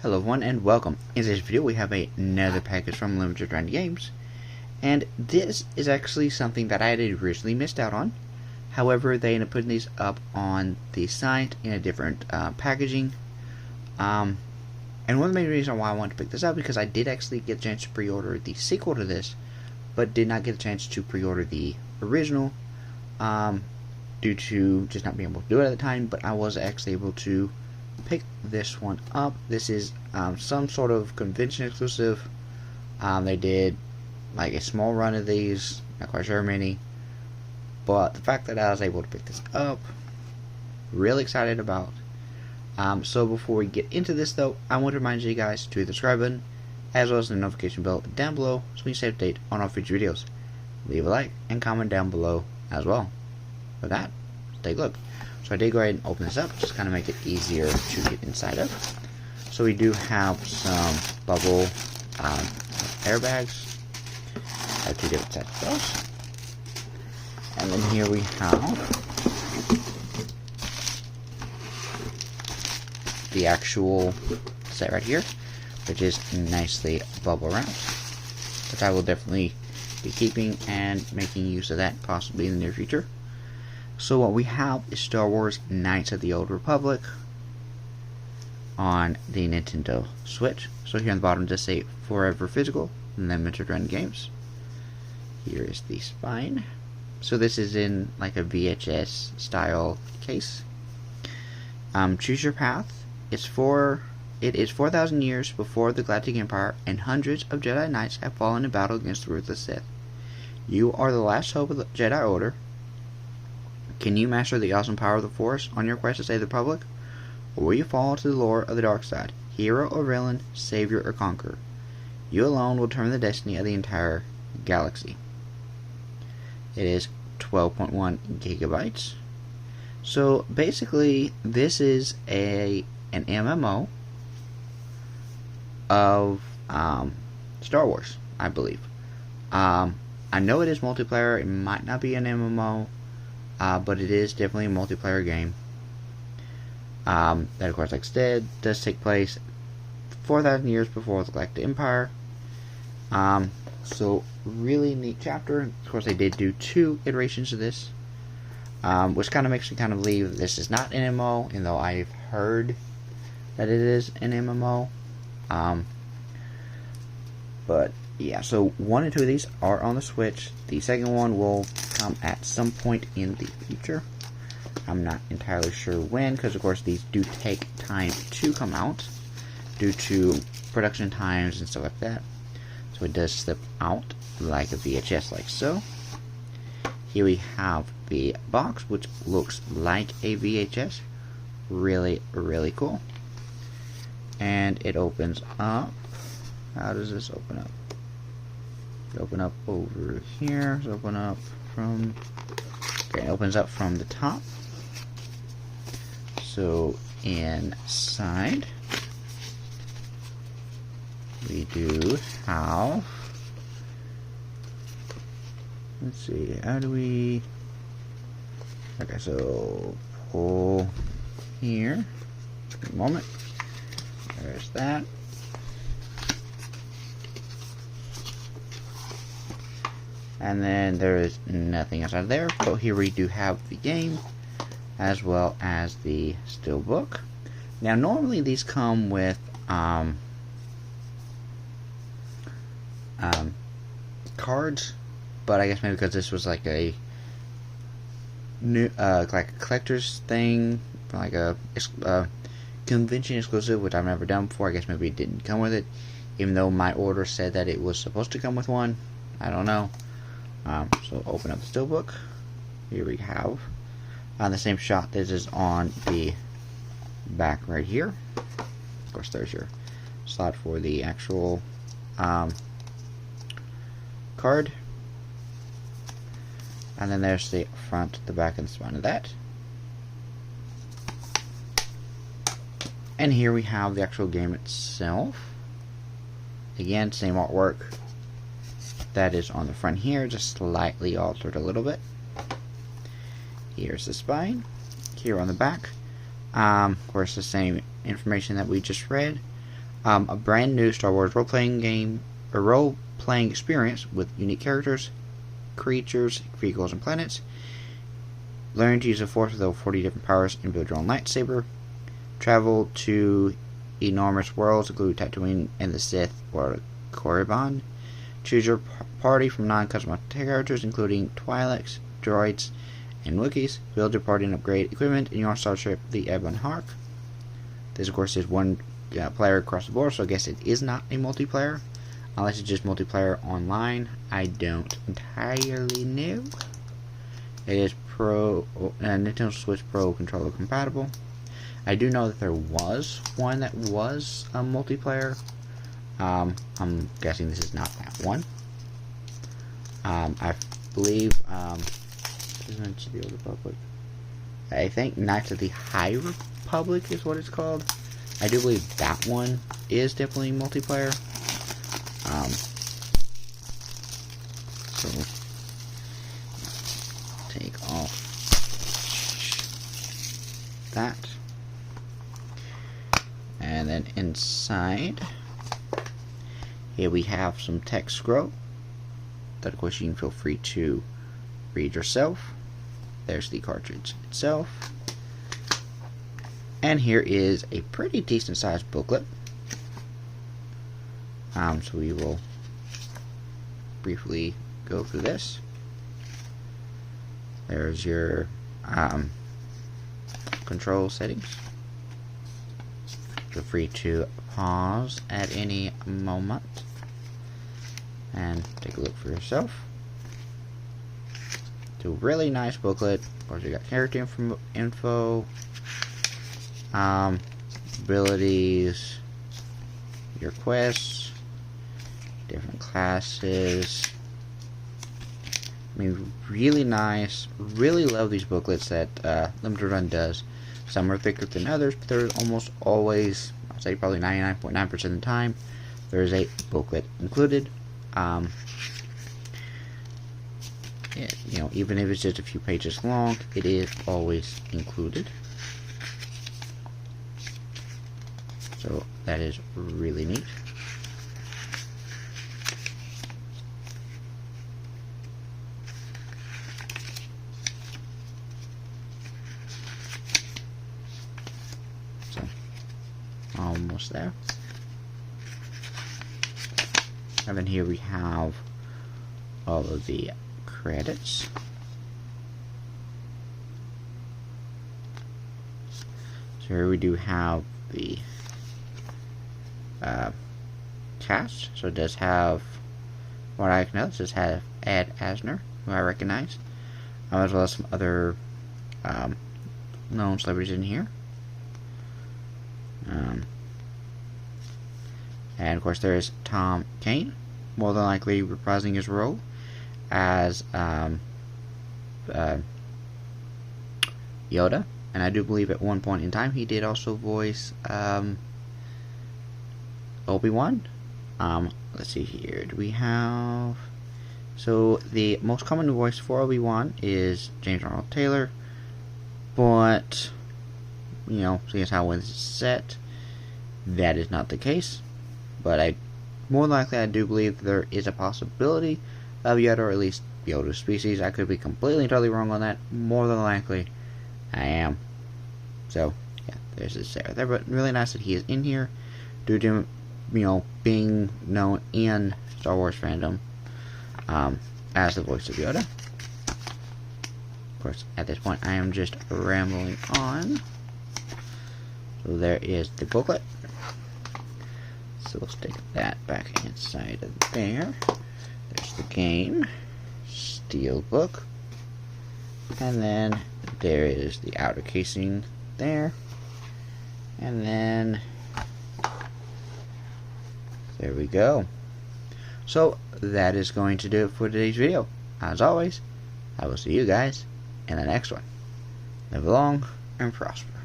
Hello everyone and welcome. In this video we have another package from Limited Run Games, and this is actually something that I had originally missed out on. However, they ended up putting these up on the site in a different packaging, and one of the main reasons why I wanted to pick this up because I did actually get a chance to pre-order the sequel to this, but did not get a chance to pre-order the original due to just not being able to do it at the time. But I was actually able to pick this one up. This is some sort of convention exclusive. They did like a small run of these, not quite sure how many, but the fact that I was able to pick this up, really excited about. So before we get into this though, I want to remind you guys to hit the subscribe button as well as the notification bell down below so you stay up to date on our future videos. Leave a like and comment down below as well. With that, let's take a look. So I did go ahead and open this up, just kind of make it easier to get inside of. So we do have some bubble airbags. I have two different sets of those. And then here we have the actual set right here, which is nicely bubble wrapped, which I will definitely be keeping and making use of that possibly in the near future. So what we have is Star Wars Knights of the Old Republic on the Nintendo Switch. So here on the bottom it does say Forever Physical, Limited Run Games. Here is the spine. So this is in like a VHS style case. Choose your path. It is 4,000 years before the Galactic Empire, and hundreds of Jedi Knights have fallen in battle against the ruthless Sith. You are the last hope of the Jedi Order. Can you master the awesome power of the Force on your quest to save the Republic? Or will you fall to the lure of the dark side? Hero or villain, savior or conqueror? You alone will determine the destiny of the entire galaxy. It is 12.1 gigabytes. So basically, this is an MMO of Star Wars, I believe. I know it is multiplayer. It might not be an MMO. But it is definitely a multiplayer game. That, of course, like I said, does take place 4,000 years before the Galactic Empire. So, really neat chapter. Of course, they did do 2 iterations of this, which kind of makes me kind of believe this is not an MMO, even though I've heard that it is an MMO. But yeah, so 1 and 2 of these are on the Switch. The second one will come at some point in the future. I'm not entirely sure when, because of course these do take time to come out due to production times and stuff like that. So it does slip out like a VHS, like so. Here we have the box, which looks like a VHS. Really, really cool. And it opens up. How does this open up? Open up over here. Let's open up from. Okay, it opens up from the top. So inside we do have. Let's see. How do we? Okay, so pull here. Just a moment. There's that. And then there is nothing outside there, but here we do have the game, as well as the steelbook. Now, normally these come with cards, but I guess maybe because this was like a new, like a collector's thing, like a convention exclusive, which I've never done before. I guess maybe it didn't come with it, even though my order said that it was supposed to come with one. I don't know. So open up the steelbook. Here we have on the same shot. This is on the back right here. Of course, there's your slot for the actual card, and then there's the front, the back, and the spine of that. And here we have the actual game itself. Again, same artwork that is on the front here, just slightly altered a little bit. Here's the spine. Here on the back, of course, the same information that we just read. A brand new Star Wars role-playing game, a role-playing experience with unique characters, creatures, vehicles, and planets. Learn to use the Force with over 40 different powers and build your own lightsaber. Travel to enormous worlds, including Tatooine and the Sith or Korriban. Choose your party from non-customized characters, including Twi'leks, droids, and Wookiees. Build your party and upgrade equipment in your starship, the Ebon Hawk. This, of course, is one player across the board, so I guess it is not a multiplayer. Unless it's just multiplayer online. I don't entirely know. It is Nintendo Switch Pro controller compatible. I do know that there was one that was a multiplayer. I'm guessing this is not that one. I believe Knights of the Old Republic. I think Knights of the High Republic is what it's called. I do believe that one is definitely multiplayer. So take off that, and then inside here we have some text scroll that, of course, you can feel free to read yourself. There's the cartridge itself. And here is a pretty decent sized booklet. So we will briefly go through this. There's your control settings. Feel free to pause at any moment and take a look for yourself. It's a really nice booklet. Of course, you got character info, abilities, your quests, different classes. I mean, really nice. Really love these booklets that Limited Run does. Some are thicker than others, but there's almost always, I'd say probably 99.9% of the time, there is a booklet included. You know, even if it's just a few pages long, it is always included. So that is really neat. So almost there. And then here we have all of the credits. So here we do have the cast. So it does have, what I can know, it does have Ed Asner, who I recognize, as well as some other known celebrities in here. And of course there is Tom Kane, more than likely reprising his role as Yoda, and I do believe at one point in time he did also voice Obi-Wan. Let's see here, do we have, so the most common voice for Obi-Wan is James Arnold Taylor, but you know, seeing as how when it's set, that is not the case. But more likely I do believe there is a possibility of Yoda, or at least Yoda species. I could be completely totally wrong on that. More than likely I am. So yeah, there's this there. But really nice that he is in here due to, you know, being known in Star Wars fandom as the voice of Yoda. Of course, at this point I am just rambling on. So there is the booklet. So we'll stick that back inside of there. There's the game, Steelbook, and then there is the outer casing there, and then there we go. So that is going to do it for today's video. As always, I will see you guys in the next one. Live long and prosper.